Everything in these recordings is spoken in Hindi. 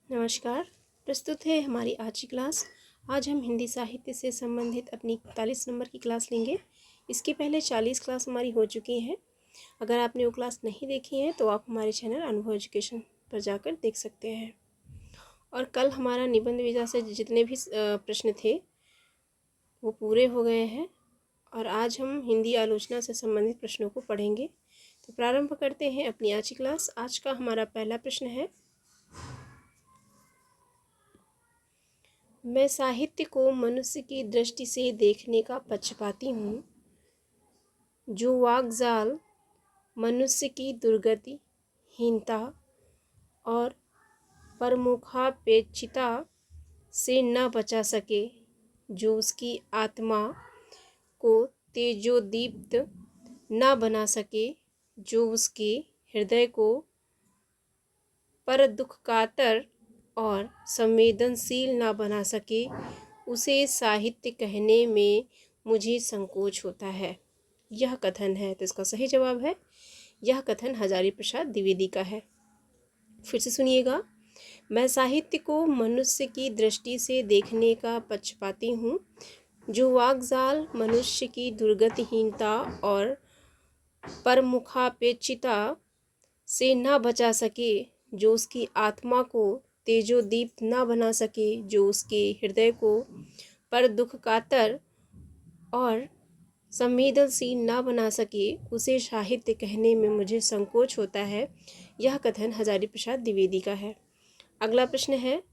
नमस्कार। प्रस्तुत है हमारी आज की क्लास। आज हम हिंदी साहित्य से संबंधित अपनी 41 नंबर की क्लास लेंगे। इसके पहले 40 क्लास हमारी हो चुकी हैं। अगर आपने वो क्लास नहीं देखी है तो आप हमारे चैनल अनुभव एजुकेशन पर जाकर देख सकते हैं। और कल हमारा निबंध विधा से जितने भी प्रश्न थे वो पूरे हो गए हैं और आज हम हिंदी आलोचना से संबंधित प्रश्नों को पढ़ेंगे। तो प्रारंभ करते हैं अपनी आज की क्लास। आज का हमारा पहला प्रश्न है, मैं साहित्य को मनुष्य की दृष्टि से देखने का पक्षपाती हूँ, जो वाकजाल मनुष्य की दुर्गति, हीनता और परमुखापेक्षिता से न बचा सके, जो उसकी आत्मा को तेजोदीप्त न बना सके, जो उसके हृदय को पर दुखकातर और संवेदनशील ना बना सके, उसे साहित्य कहने में मुझे संकोच होता है। यह कथन है, तो इसका सही जवाब है, यह कथन हजारी प्रसाद द्विवेदी का है। फिर से सुनिएगा, मैं साहित्य को मनुष्य की दृष्टि से देखने का पक्षपाती हूँ, जो वाकजाल मनुष्य की दुर्गतिहीनता और परमुखापेक्षिता से न बचा सके, जो उसकी आत्मा को तेजोदीप्त न बना सके, जो उसके हृदय को पर दुख कातर और संवेदनशील न बना सके, उसे साहित्य कहने में मुझे संकोच होता है। यह कथन हजारी प्रसाद द्विवेदी का है। अगला प्रश्न है,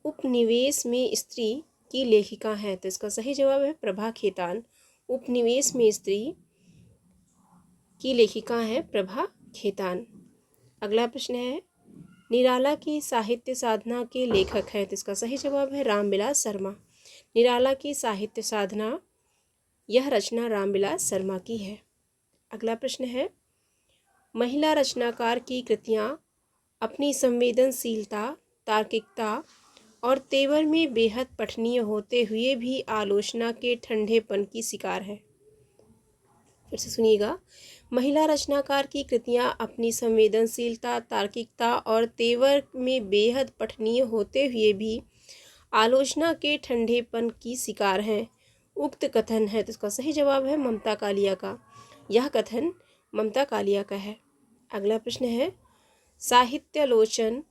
उपनिवेश में स्त्री की लेखिका है, तो इसका सही जवाब है प्रभा खेतान। उपनिवेश में स्त्री की लेखिका है प्रभा खेतान। अगला प्रश्न है, निराला की साहित्य साधना के लेखक हैं, तो इसका सही जवाब है रामविलास शर्मा। निराला की साहित्य साधना, यह रचना रामविलास शर्मा की है। अगला प्रश्न है, महिला रचनाकार की कृतियाँ अपनी संवेदनशीलता, तार्किकता और तेवर में बेहद पठनीय होते हुए भी आलोचना के ठंडेपन की शिकार है। फिर से सुनिएगा, महिला रचनाकार की कृतियाँ अपनी संवेदनशीलता, तार्किकता और तेवर में बेहद पठनीय होते हुए भी आलोचना के ठंडेपन की शिकार हैं। उक्त कथन है, तो इसका सही जवाब है ममता कालिया का। यह कथन ममता कालिया का है। अगला प्रश्न है, साहित्यालोचन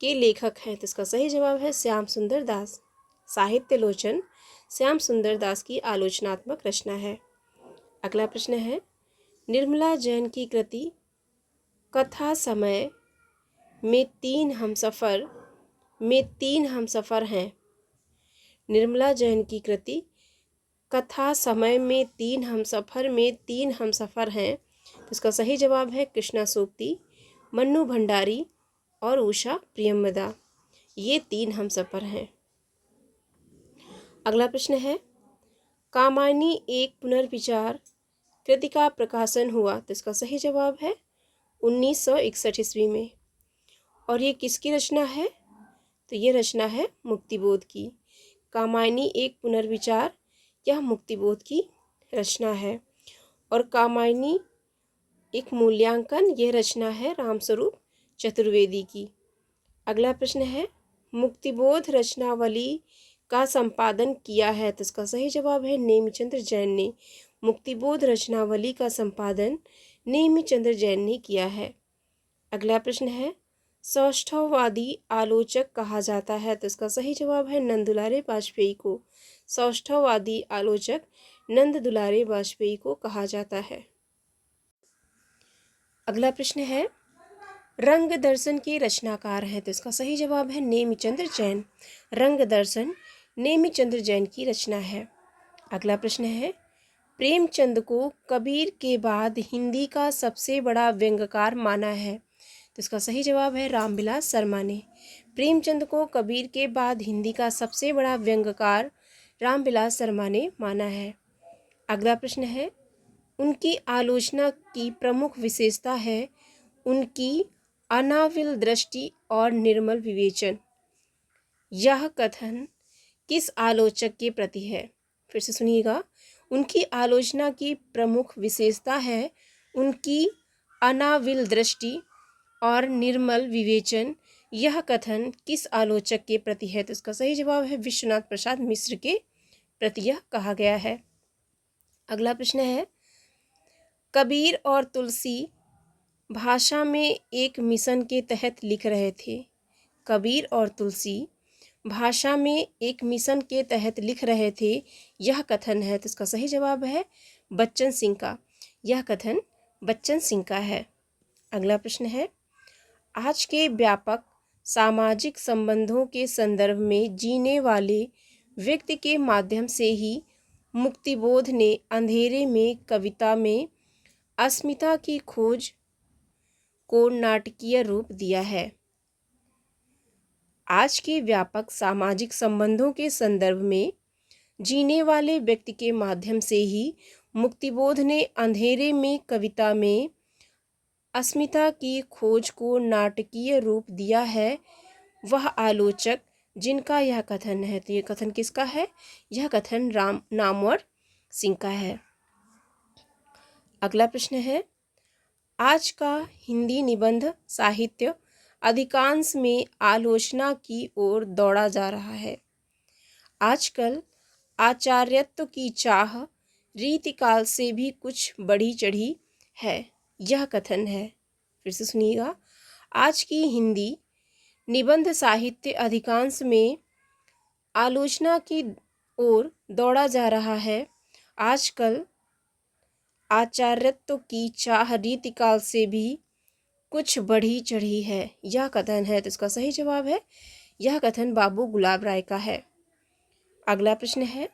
के लेखक हैं, तो इसका सही जवाब है श्याम सुंदर दास। साहित्यालोचन श्याम सुंदर दास की आलोचनात्मक रचना है। अगला प्रश्न है, निर्मला जैन की कृति कथा समय में तीन हमसफ़र हैं। निर्मला जैन की कृति कथा समय में तीन हमसफ़र हैं, तो इसका सही जवाब है कृष्णा सोबती, मन्नू भंडारी और उषा प्रियमदा। ये तीन हमसफ़र हैं। अगला प्रश्न है, कामायनी एक पुनर्विचार कृति का प्रकाशन हुआ, तो इसका सही जवाब है 1961 ईस्वी में। और ये किसकी रचना है? तो ये रचना है मुक्तिबोध की। कामायनी एक पुनर्विचार, यह मुक्तिबोध की रचना है। और कामायनी एक मूल्यांकन, यह रचना है रामस्वरूप चतुर्वेदी की। अगला प्रश्न है, मुक्तिबोध रचनावली का संपादन किया है, तो इसका सही जवाब है नेमिचंद्र जैन ने। मुक्तिबोध रचनावली का संपादन नेमिचंद्र जैन ने किया है। अगला प्रश्न है, सौष्ठववादी आलोचक कहा जाता है, तो इसका सही जवाब है नंद दुलारे वाजपेयी को। सौष्ठववादी आलोचक नंद दुलारे वाजपेयी को कहा जाता है। अगला प्रश्न है, रंग दर्शन के रचनाकार हैं, तो इसका सही जवाब है नेमिचंद्र जैन। रंग दर्शन नेमिचंद्र जैन की रचना है। अगला प्रश्न है, प्रेमचंद को कबीर के बाद हिंदी का सबसे बड़ा व्यंग्यकार माना है, तो इसका सही जवाब है रामविलास शर्मा ने। प्रेमचंद को कबीर के बाद हिंदी का सबसे बड़ा व्यंग्यकार रामविलास शर्मा ने माना है। अगला प्रश्न है, उनकी आलोचना की प्रमुख विशेषता है उनकी अनाविल दृष्टि और निर्मल विवेचन। यह कथन किस आलोचक के प्रति है? फिर से सुनिएगा, उनकी आलोचना की प्रमुख विशेषता है उनकी अनाविल दृष्टि और निर्मल विवेचन। यह कथन किस आलोचक के प्रति है? तो इसका सही जवाब है विश्वनाथ प्रसाद मिश्र के प्रति यह कहा गया है। अगला प्रश्न है, कबीर और तुलसी भाषा में एक मिशन के तहत लिख रहे थे। कबीर और तुलसी भाषा में एक मिशन के तहत लिख रहे थे, यह कथन है। तो इसका सही जवाब है बच्चन सिंह का। यह कथन बच्चन सिंह का है। अगला प्रश्न है, आज के व्यापक सामाजिक संबंधों के संदर्भ में जीने वाले व्यक्ति के माध्यम से ही मुक्तिबोध ने अंधेरे में कविता में अस्मिता की खोज को नाटकीय रूप दिया है। आज के व्यापक सामाजिक संबंधों के संदर्भ में जीने वाले व्यक्ति के माध्यम से ही मुक्तिबोध ने अंधेरे में कविता में अस्मिता की खोज को नाटकीय रूप दिया है, वह आलोचक जिनका यह कथन है। तो यह कथन किसका है? यह कथन राम नामवर सिंह का है। अगला प्रश्न है, आज का हिंदी निबंध साहित्य अधिकांश में आलोचना की ओर दौड़ा जा रहा है। आजकल आचार्यत्व की चाह रीतिकाल से भी कुछ बढ़ी चढ़ी है, यह कथन है। फिर से सुनिएगा, आज की हिंदी निबंध साहित्य अधिकांश में आलोचना की ओर दौड़ा जा रहा है। आजकल आचार्यत्व की चाह रीतिकाल से भी कुछ बढ़ी चढ़ी है, यह कथन है। तो इसका सही जवाब है, यह कथन बाबू गुलाब राय का है। अगला प्रश्न है,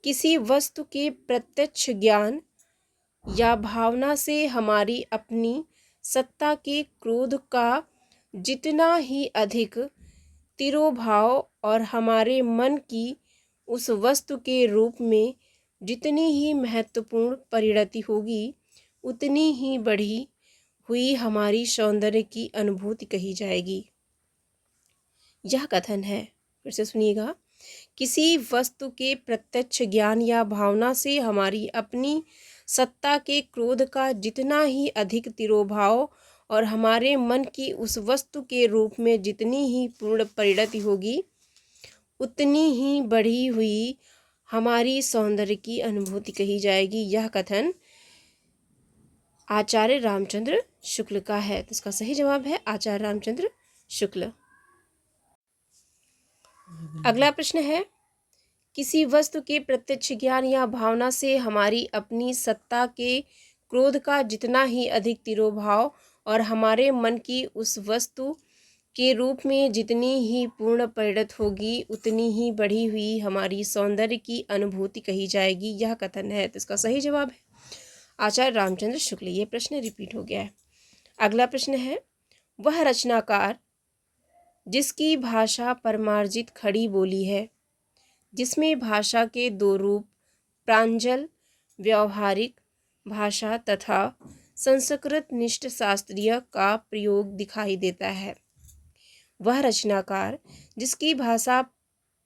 किसी वस्तु के प्रत्यक्ष ज्ञान या भावना से हमारी अपनी सत्ता के क्रोध का जितना ही अधिक तिरोभाव और हमारे मन की उस वस्तु के रूप में जितनी ही महत्वपूर्ण परिणति होगी, उतनी ही बढ़ी हुई हमारी सौंदर्य की अनुभूति कही जाएगी, यह कथन है। फिर से सुनिएगा, किसी वस्तु के प्रत्यक्ष ज्ञान या भावना से हमारी अपनी सत्ता के क्रोध का जितना ही अधिक तिरोभाव और हमारे मन की उस वस्तु के रूप में जितनी ही पूर्ण परिणति होगी, उतनी ही बढ़ी हुई हमारी सौंदर्य की अनुभूति कही जाएगी, यह कथन आचार्य रामचंद्र शुक्ल का है। तो इसका सही जवाब है आचार्य रामचंद्र शुक्ल। अगला प्रश्न है, किसी वस्तु के प्रत्यक्ष ज्ञान या भावना से हमारी अपनी सत्ता के क्रोध का जितना ही अधिक तिरोभाव और हमारे मन की उस वस्तु के रूप में जितनी ही पूर्ण परिणत होगी, उतनी ही बढ़ी हुई हमारी सौंदर्य की अनुभूति कही जाएगी, यह कथन है। तो इसका सही जवाब है आचार्य रामचंद्र शुक्ल। ये प्रश्न रिपीट हो गया है। अगला प्रश्न है, वह रचनाकार जिसकी भाषा परमार्जित खड़ी बोली है, जिसमें भाषा के दो रूप प्रांजल व्यावहारिक भाषा तथा संस्कृत निष्ठ शास्त्रीय का प्रयोग दिखाई देता है। वह रचनाकार जिसकी भाषा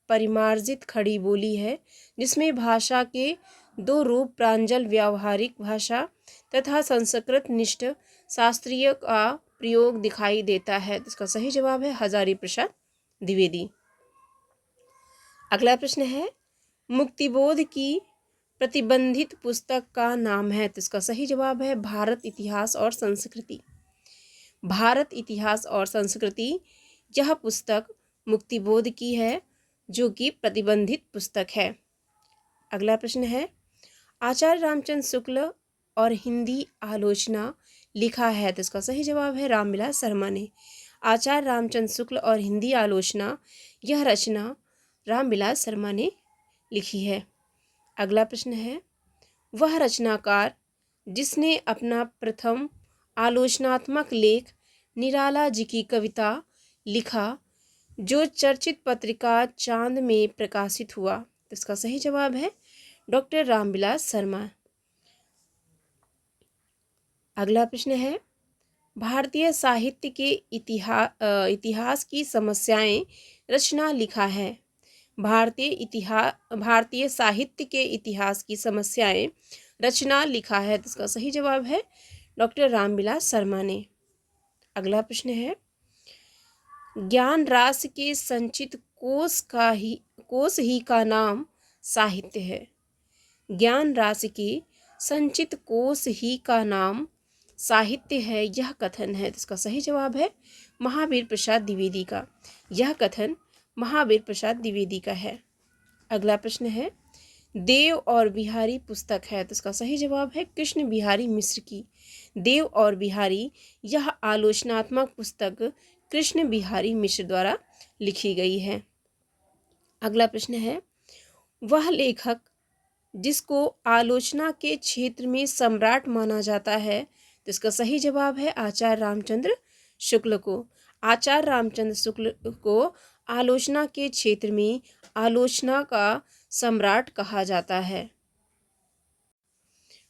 परिमार्जित खड़ी बोली है, जिसमें भाषा के दो रूप प्रांजल व्यावहारिक भाषा तथा संस्कृत निष्ठ शास्त्रीय का प्रयोग दिखाई देता है। इसका सही जवाब है हजारी प्रसाद द्विवेदी। अगला प्रश्न है, मुक्तिबोध की प्रतिबंधित पुस्तक का नाम है। तो इसका सही जवाब है भारत इतिहास और संस्कृति। भारत इतिहास और संस्कृति यह पुस्तक मुक्तिबोध की है, जो कि प्रतिबंधित पुस्तक है। अगला प्रश्न है, आचार्य रामचंद्र शुक्ल और हिंदी आलोचना लिखा है। तो इसका सही जवाब है रामविलास शर्मा ने। आचार्य रामचंद्र शुक्ल और हिंदी आलोचना, यह रचना रामविलास शर्मा ने लिखी है। अगला प्रश्न है, वह रचनाकार जिसने अपना प्रथम आलोचनात्मक लेख निराला जी की कविता लिखा, जो चर्चित पत्रिका चांद में प्रकाशित हुआ। तो इसका सही जवाब है डॉक्टर रामविलास शर्मा। अगला प्रश्न है, भारतीय साहित्य के इतिहास की समस्याएं रचना लिखा है। भारतीय साहित्य के इतिहास की समस्याएं रचना लिखा है। तो इसका सही जवाब है डॉक्टर रामविलास शर्मा ने। अगला प्रश्न है, ज्ञान राशि के संचित कोश ही का नाम साहित्य है। ज्ञान राशि के संचित कोश ही का नाम साहित्य है, यह कथन है। इसका सही जवाब है महावीर प्रसाद द्विवेदी का। यह कथन महावीर प्रसाद द्विवेदी का है। अगला प्रश्न है, देव और बिहारी पुस्तक है, तो इसका सही जवाब है कृष्ण बिहारी मिश्र की। देव और बिहारी यह आलोचनात्मक पुस्तक कृष्ण बिहारी मिश्र द्वारा लिखी गई है। अगला प्रश्न है, वह लेखक जिसको आलोचना के क्षेत्र में सम्राट माना जाता है, तो इसका सही जवाब है आचार्य रामचंद्र शुक्ल को। आचार्य रामचंद्र शुक्ल को आलोचना के क्षेत्र में आलोचना का सम्राट कहा जाता है।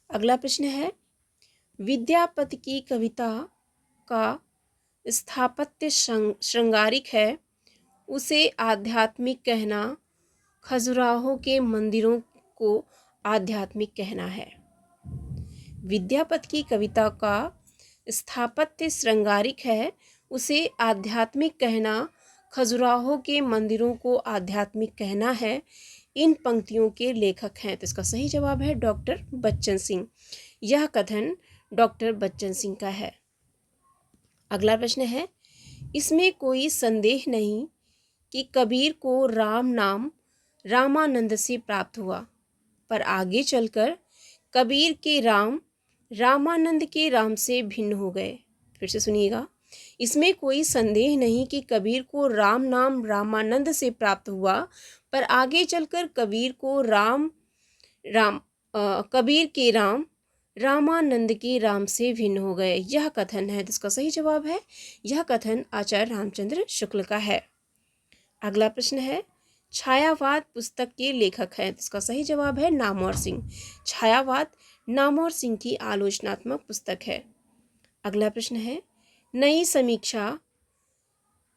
अगला प्रश्न है, विद्यापति की कविता का स्थापत्य श्रृंगारिक है, उसे आध्यात्मिक कहना, खजुराहो के मंदिरों को आध्यात्मिक कहना है। विद्यापति की कविता का स्थापत्य श्रृंगारिक है, उसे आध्यात्मिक कहना, खजुराहो के मंदिरों को आध्यात्मिक कहना है। इन पंक्तियों के लेखक हैं, तो इसका सही जवाब है डॉक्टर बच्चन सिंह। यह कथन डॉक्टर बच्चन सिंह का है। अगला प्रश्न है, इसमें कोई संदेह नहीं कि कबीर को राम नाम रामानंद से प्राप्त हुआ, पर आगे चलकर कबीर के राम रामानंद के राम से भिन्न हो गए। फिर से सुनिएगा, इसमें कोई संदेह नहीं कि कबीर को राम नाम रामानंद से प्राप्त हुआ, पर आगे चलकर कबीर के राम रामानंद के राम से भिन्न हो गए। यह कथन है, जिसका सही जवाब है यह कथन आचार्य रामचंद्र शुक्ल का है। अगला प्रश्न है, छायावाद पुस्तक के लेखक हैं, इसका सही जवाब है नामवर सिंह। छायावाद नामवर सिंह की आलोचनात्मक पुस्तक है। अगला प्रश्न है, नई समीक्षा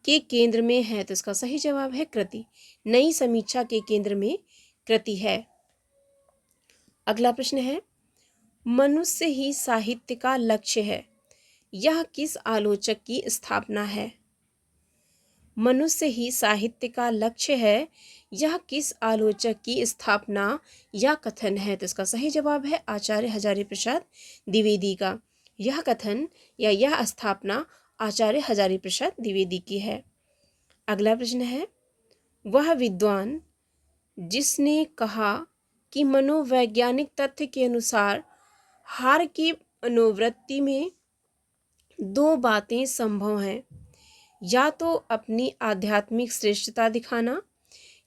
के केंद्र में है, तो इसका सही जवाब है कृति। नई समीक्षा के केंद्र में कृति है। अगला प्रश्न है, मनुष्य ही साहित्य का लक्ष्य है, यह किस आलोचक की स्थापना है? मनुष्य ही साहित्य का लक्ष्य है, यह किस आलोचक की स्थापना या कथन है? तो इसका सही जवाब है आचार्य हजारी प्रसाद द्विवेदी का। यह कथन या यह स्थापना आचार्य हजारी प्रसाद द्विवेदी की है। अगला प्रश्न है, वह विद्वान जिसने कहा कि मनोवैज्ञानिक तथ्य के अनुसार हार की मनोवृत्ति में दो बातें संभव हैं, या तो अपनी आध्यात्मिक श्रेष्ठता दिखाना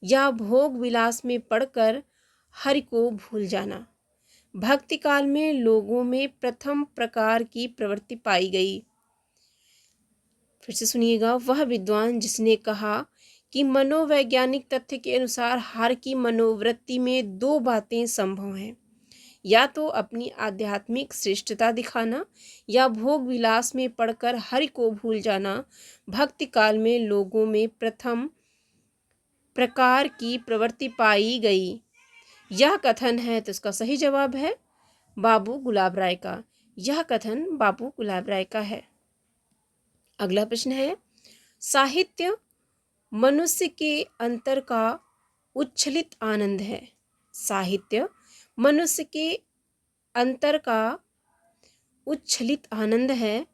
या भोग विलास में पड़कर हरि को भूल जाना। भक्ति काल में लोगों में प्रथम प्रकार की प्रवृत्ति पाई गई। फिर से सुनिएगा, वह विद्वान जिसने कहा कि मनोवैज्ञानिक तथ्य के अनुसार हार की मनोवृत्ति में दो बातें संभव हैं, या तो अपनी आध्यात्मिक श्रेष्ठता दिखाना या भोग विलास में पड़कर हरि को भूल जाना। भक्ति काल में लोगों में प्रथम प्रकार की प्रवृत्ति पाई गई। यह कथन है, तो इसका सही जवाब है बाबू गुलाब राय का। यह कथन बाबू गुलाब राय का है। अगला प्रश्न है, साहित्य मनुष्य के अंतर का उच्छलित आनंद है। साहित्य मनुष्य के अंतर का उच्छलित आनंद है,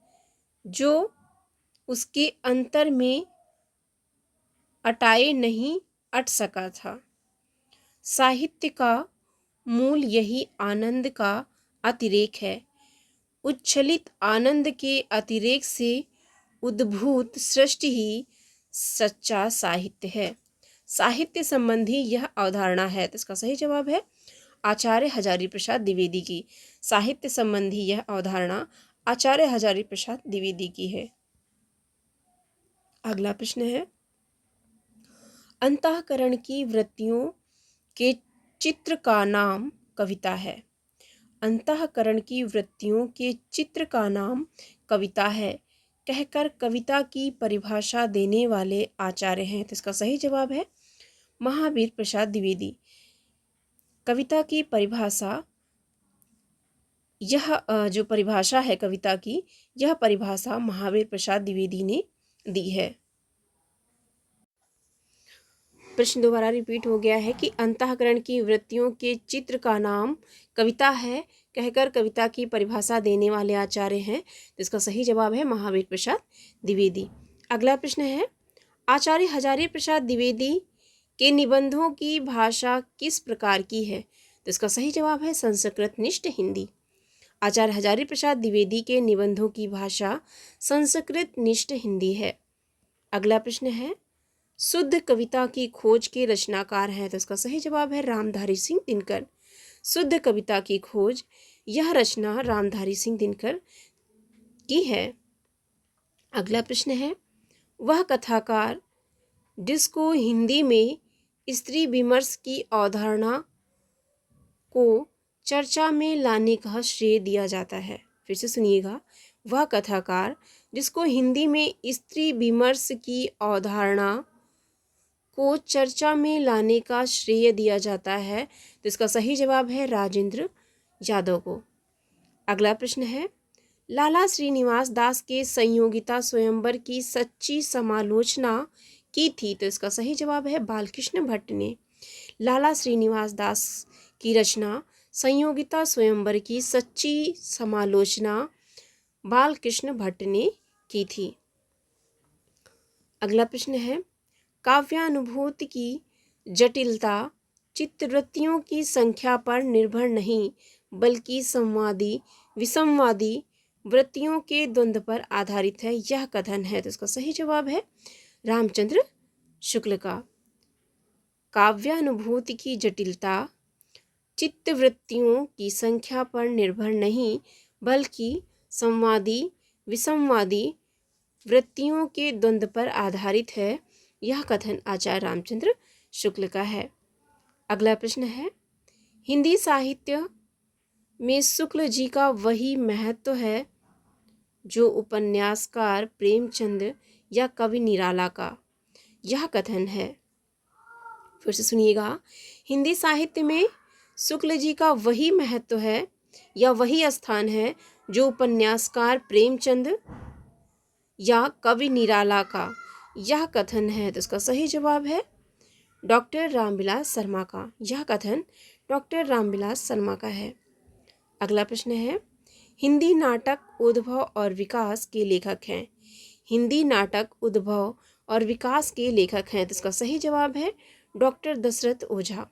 जो उसके अंतर में अटाए नहीं अट सका था। साहित्य का मूल यही आनंद का अतिरेक है। उच्छलित आनंद के अतिरेक से उद्भूत सृष्टि ही सच्चा साहित्य है। साहित्य संबंधी यह अवधारणा है, तो इसका सही जवाब है आचार्य हजारी प्रसाद द्विवेदी की। साहित्य संबंधी यह अवधारणा आचार्य हजारी प्रसाद द्विवेदी की है। अगला प्रश्न है, अंतःकरण की वृत्तियों के चित्र का नाम कविता है। अंतःकरण की वृत्तियों के चित्र का नाम कविता है कहकर कविता की परिभाषा देने वाले आचार्य हैं, तो इसका सही जवाब है महावीर प्रसाद द्विवेदी। कविता की परिभाषा, यह जो परिभाषा है कविता की, यह परिभाषा महावीर प्रसाद द्विवेदी ने दी है। प्रश्न दोबारा रिपीट हो गया है कि अंतःकरण की वृत्तियों के चित्र का नाम कविता है कहकर कविता की परिभाषा देने वाले आचार्य हैं। तो इसका सही जवाब है महावीर प्रसाद द्विवेदी। अगला प्रश्न है, आचार्य हजारी प्रसाद द्विवेदी के निबंधों की भाषा किस प्रकार की है? तो इसका सही जवाब है संस्कृत निष्ठ हिंदी। आचार्य हजारी प्रसाद द्विवेदी के निबंधों की भाषा संस्कृत निष्ठ हिंदी है। अगला प्रश्न है, शुद्ध कविता की खोज के रचनाकार हैं? तो इसका सही जवाब है रामधारी सिंह दिनकर। शुद्ध कविता की खोज, यह रचना रामधारी सिंह दिनकर की है। अगला प्रश्न है, वह कथाकार जिसको हिंदी में स्त्री विमर्श की अवधारणा को चर्चा में लाने का श्रेय दिया जाता है। फिर से सुनिएगा, वह कथाकार जिसको हिंदी में स्त्री विमर्श की अवधारणा को चर्चा में लाने का श्रेय दिया जाता है। तो इसका सही जवाब है राजेंद्र यादव को। अगला प्रश्न है, लाला श्रीनिवास दास के संयोगिता स्वयंवर की सच्ची समालोचना की थी? तो इसका सही जवाब है बालकृष्ण भट्ट ने। लाला श्रीनिवास दास की रचना संयोगिता स्वयंवर की सच्ची समालोचना बालकृष्ण भट्ट ने की थी। अगला प्रश्न है, काव्यानुभूति की जटिलता चित्तवृत्तियों की संख्या पर निर्भर नहीं बल्कि संवादी विसंवादी वृत्तियों के द्वंद्व पर आधारित है, यह कथन है। तो इसका सही जवाब है रामचंद्र शुक्ल का। काव्यानुभूति की जटिलता चित्तवृत्तियों की संख्या पर निर्भर नहीं बल्कि संवादी विसंवादी वृत्तियों के द्वंद्व पर आधारित है, यह कथन आचार्य रामचंद्र शुक्ल का है। अगला प्रश्न है, हिंदी साहित्य में शुक्ल जी का वही महत्व है जो उपन्यासकार प्रेमचंद या कवि निराला का, यह कथन है। फिर से सुनिएगा, हिंदी साहित्य में शुक्ल जी का वही महत्व है या वही स्थान है जो उपन्यासकार प्रेमचंद या कवि निराला का, यह कथन है। तो इसका सही जवाब है डॉक्टर रामविलास शर्मा का, यह कथन डॉक्टर रामविलास शर्मा का है। अगला प्रश्न है, हिंदी नाटक उद्भव और विकास के लेखक हैं? हिंदी नाटक उद्भव और विकास के लेखक हैं। तो इसका सही जवाब है डॉक्टर दशरथ ओझा।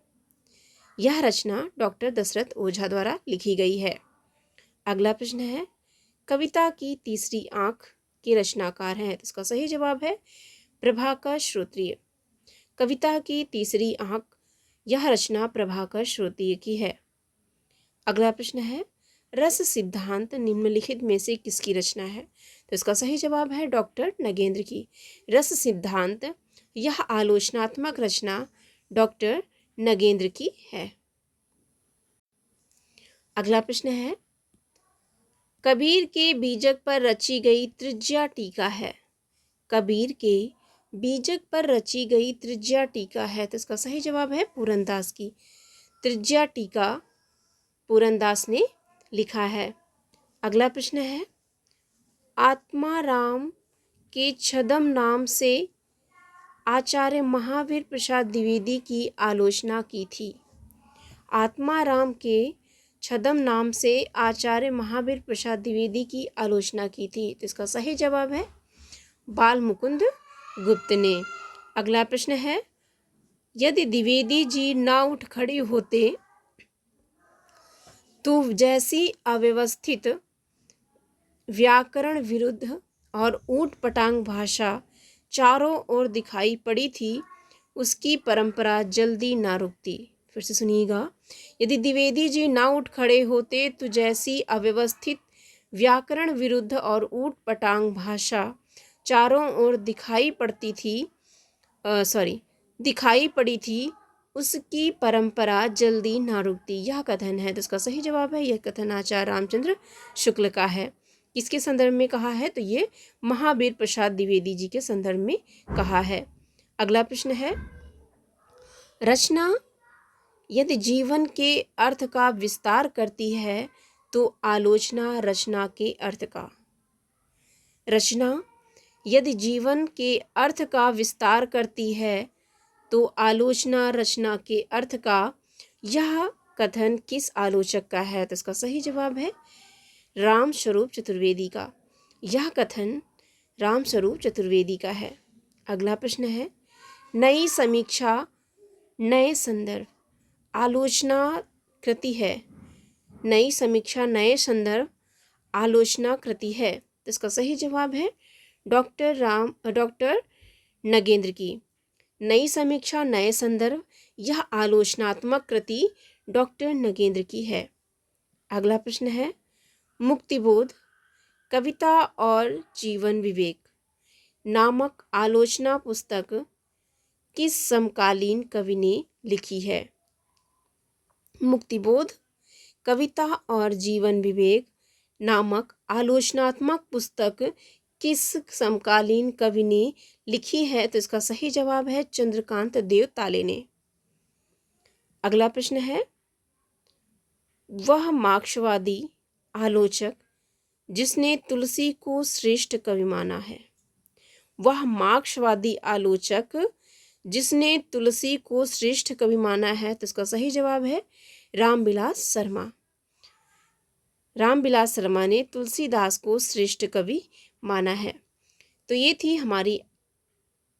यह रचना डॉक्टर दशरथ ओझा द्वारा लिखी गई है। अगला प्रश्न है, कविता की तीसरी आंख के रचनाकार हैं? तो इसका सही जवाब है प्रभाकर श्रोत्रिय। कविता की तीसरी आंख, यह रचना प्रभाकर श्रोत्रिय की है। अगला प्रश्न है, रस सिद्धांत निम्नलिखित में से किसकी रचना है? तो इसका सही जवाब है डॉक्टर नगेंद्र की। रस सिद्धांत, यह आलोचनात्मक रचना डॉक्टर नगेंद्र की है। अगला प्रश्न है, कबीर के बीजक पर रची गई तृज्या टीका है? कबीर के बीजक पर रची गई तृज्या टीका है। तो इसका सही जवाब है पूरनदास की। तृज्या टीका पूरनदास ने लिखा है। अगला प्रश्न है, आत्माराम के छद्म नाम से आचार्य महावीर प्रसाद द्विवेदी की आलोचना की थी? आत्माराम के छद्म नाम से आचार्य महावीर प्रसाद द्विवेदी की आलोचना की थी। तो इसका सही जवाब है बाल मुकुंद गुप्त ने। अगला प्रश्न है, यदि द्विवेदी जी ना उठ खड़े होते तो जैसी अव्यवस्थित व्याकरण विरुद्ध और ऊट पटांग भाषा चारों ओर दिखाई पड़ी थी, उसकी परंपरा जल्दी ना रुकती। फिर से सुनिएगा, यदि द्विवेदी जी ना उठ खड़े होते तो जैसी अव्यवस्थित व्याकरण विरुद्ध और ऊट पटांग भाषा चारों ओर दिखाई पड़ी थी, उसकी परंपरा जल्दी ना रुकती, यह कथन है। तो इसका सही जवाब है, यह कथन आचार्य रामचंद्र शुक्ल का है। किसके संदर्भ में कहा है? तो ये महावीर प्रसाद द्विवेदी जी के संदर्भ में कहा है। अगला प्रश्न है, रचना यदि जीवन के अर्थ का विस्तार करती है तो आलोचना रचना के अर्थ का। रचना यदि जीवन के अर्थ का विस्तार करती है तो आलोचना रचना के अर्थ का यह कथन किस आलोचक का है? तो इसका सही जवाब है रामस्वरूप चतुर्वेदी का। यह कथन रामस्वरूप चतुर्वेदी का है। अगला प्रश्न है, नई समीक्षा नए संदर्भ आलोचना कृति है। नई समीक्षा नए संदर्भ आलोचना कृति है। तो इसका सही जवाब है डॉक्टर नगेंद्र की। नई समीक्षा नए संदर्भ यह आलोचनात्मक कृति डॉक्टर नगेंद्र की है। अगला प्रश्न है, मुक्तिबोध कविता और जीवन विवेक नामक आलोचना पुस्तक किस समकालीन कवि ने लिखी है? मुक्तिबोध कविता और जीवन विवेक नामक आलोचनात्मक पुस्तक किस समकालीन कवि ने लिखी है? तो इसका सही जवाब है चंद्रकांत देवताले ने। अगला प्रश्न है, वह मार्क्सवादी आलोचक जिसने तुलसी को श्रेष्ठ कवि माना है। वह मार्क्सवादी आलोचक जिसने तुलसी को श्रेष्ठ कवि माना है। तो इसका सही जवाब है रामविलास शर्मा। रामविलास शर्मा ने तुलसीदास को श्रेष्ठ कवि माना है। तो ये थी हमारी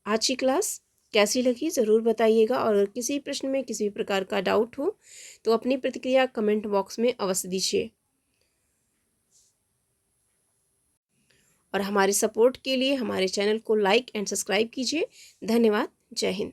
आज की क्लास। कैसी लगी ज़रूर बताइएगा, और अगर किसी प्रश्न में किसी प्रकार का डाउट हो तो अपनी प्रतिक्रिया कमेंट बॉक्स में अवश्य दीजिए। और हमारे सपोर्ट के लिए हमारे चैनल को लाइक एंड सब्सक्राइब कीजिए। धन्यवाद। जय हिंद।